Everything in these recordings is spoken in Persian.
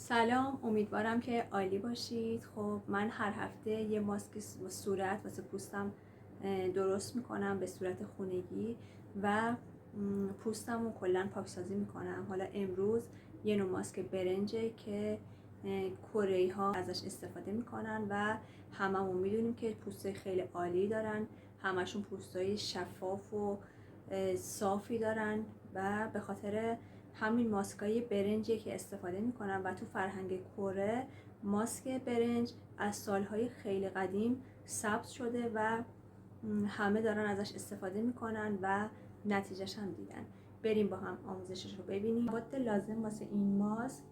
سلام، امیدوارم که عالی باشید. خب من هر هفته یه ماسک صورت واسه پوستم درست میکنم به صورت خونگی و پوستم رو کلا پاکسازی میکنم. حالا امروز یه نوع ماسک برنجه که کره ها ازش استفاده میکنن و هممون میدونیم که پوستای خیلی عالی دارن، همشون پوستای شفاف و صافی دارن و به خاطر همین ماسکای برنجی که استفاده میکنن و تو فرهنگ کره ماسک برنج از سالهای خیلی قدیم ثبت شده و همه دارن ازش استفاده میکنن و نتیجهش هم دیدن. بریم با هم آموزشش رو ببینیم. مواد لازم واسه این ماسک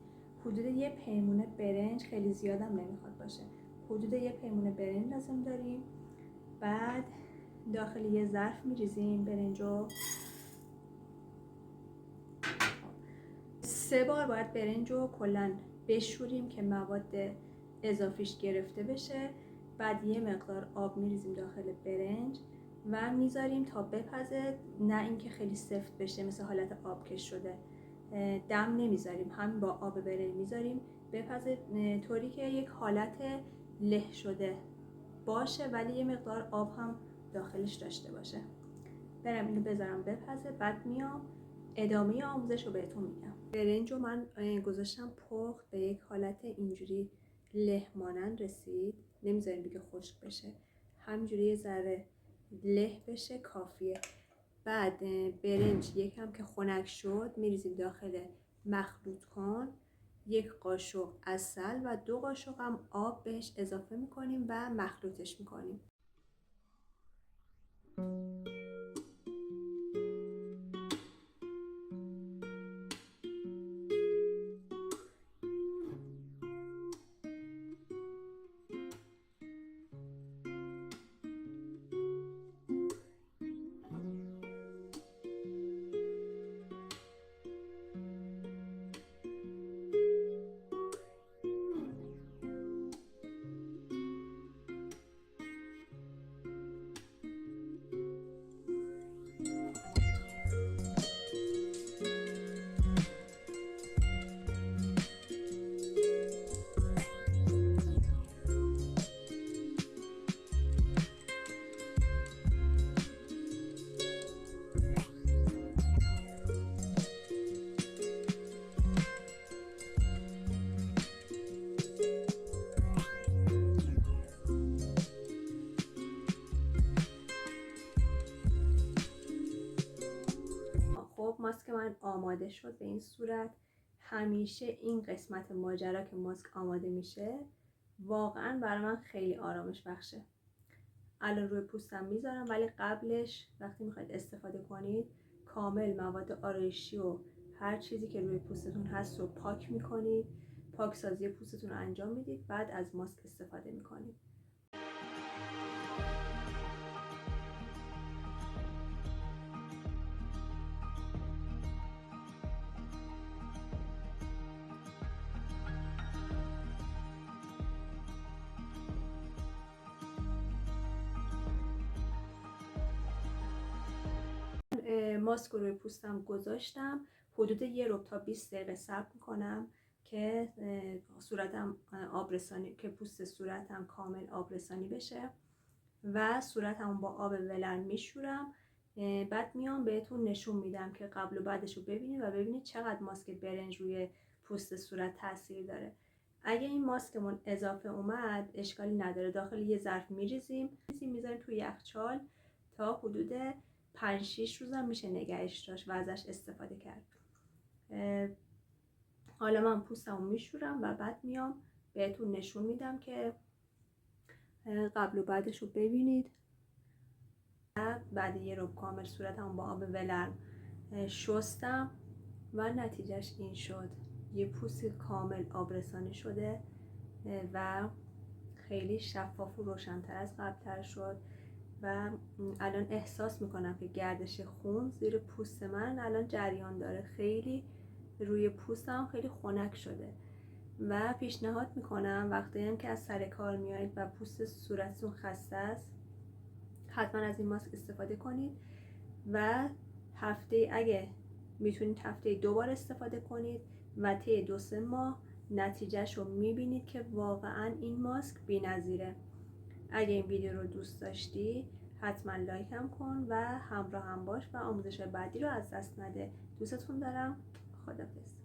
حدود یه پیمونه برنج، خیلی زیادم نمیخواد باشه، حدود یه پیمونه برنج لازم داریم. بعد داخل یه ظرف میریزیم برنجو. 3 بار باید برنج رو کلا بشوریم که مواد اضافیش گرفته بشه. بعد یه مقدار آب میریزیم داخل برنج و میذاریم تا بپزه، نه اینکه خیلی سفت بشه مثل حالت آبکش شده. دم نمیذاریم، همین با آب برنج میذاریم بپزه طوری که یک حالت له شده باشه ولی یه مقدار آب هم داخلش داشته باشه. برم اینو بذارم بپزه، بعد میام ادامه آموزش رو بهتون میگم. برنج رو من گذاشتم پخت، به یک حالت اینجوری له مانند رسید. نمیذاریم دیگه خشک بشه، همینجوری یه ذره له بشه کافیه. بعد برنج یکم که خنک شد میریزیم داخل مخلوط کن. 1 قاشق عسل و 2 قاشق هم آب بهش اضافه میکنیم و مخلوطش میکنیم. خب ماسک من آماده شد به این صورت. همیشه این قسمت ماجرا که ماسک آماده میشه واقعا برای من خیلی آرامش بخشه. الان روی پوستم میذارم ولی قبلش وقتی میخواید استفاده کنید کامل مواد آرایشی و هر چیزی که روی پوستتون هست رو پاک میکنید، پاکسازی پوستتون رو انجام میدید، بعد از ماسک استفاده میکنید. ماسک رو روی پوستم گذاشتم، حدود 1 ربع تا 20 دقیقه صبر میکنم که صورتم آبرسانی، که پوست صورتم کامل آبرسانی بشه و صورتم با آب ولرم میشورم. بعد میام بهتون نشون میدم که قبل و بعدش رو ببینید و ببینید چقدر ماسک برنج روی پوست صورت تاثیر داره. اگه این ماسکمون اضافه اومد اشکالی نداره، داخل یه ظرف میریزیم میذاریم توی یخچال تا حدود 5-6 روزم میشه نگهش داشت و ازش استفاده کرد. حالا من پوستمو میشورم و بعد میام بهتون نشون میدم که قبل و بعدش رو ببینید. بعد 1 ربع کامل صورتم با آب ولرم شستم و نتیجهش این شد. یه پوست کامل آبرسانی شده و خیلی شفاف و روشن‌تر از قبل‌تر شد و الان احساس میکنم که گردش خون زیر پوست من الان جریان داره. خیلی روی پوستم خیلی خنک شده و پیشنهاد میکنم وقتی هم که از سر کار میایید و پوست صورتتون خسته است حتما از این ماسک استفاده کنید و هفته اگه میتونید هفته 2 بار استفاده کنید و طی 2-3 ماه نتیجهش رو میبینید که واقعا این ماسک بی‌نظیره. اگه این ویدیو رو دوست داشتی حتما لایکم کن و همراه هم باش و آموزش بعدی رو از دست نده. دوستتون دارم. خداحافظ.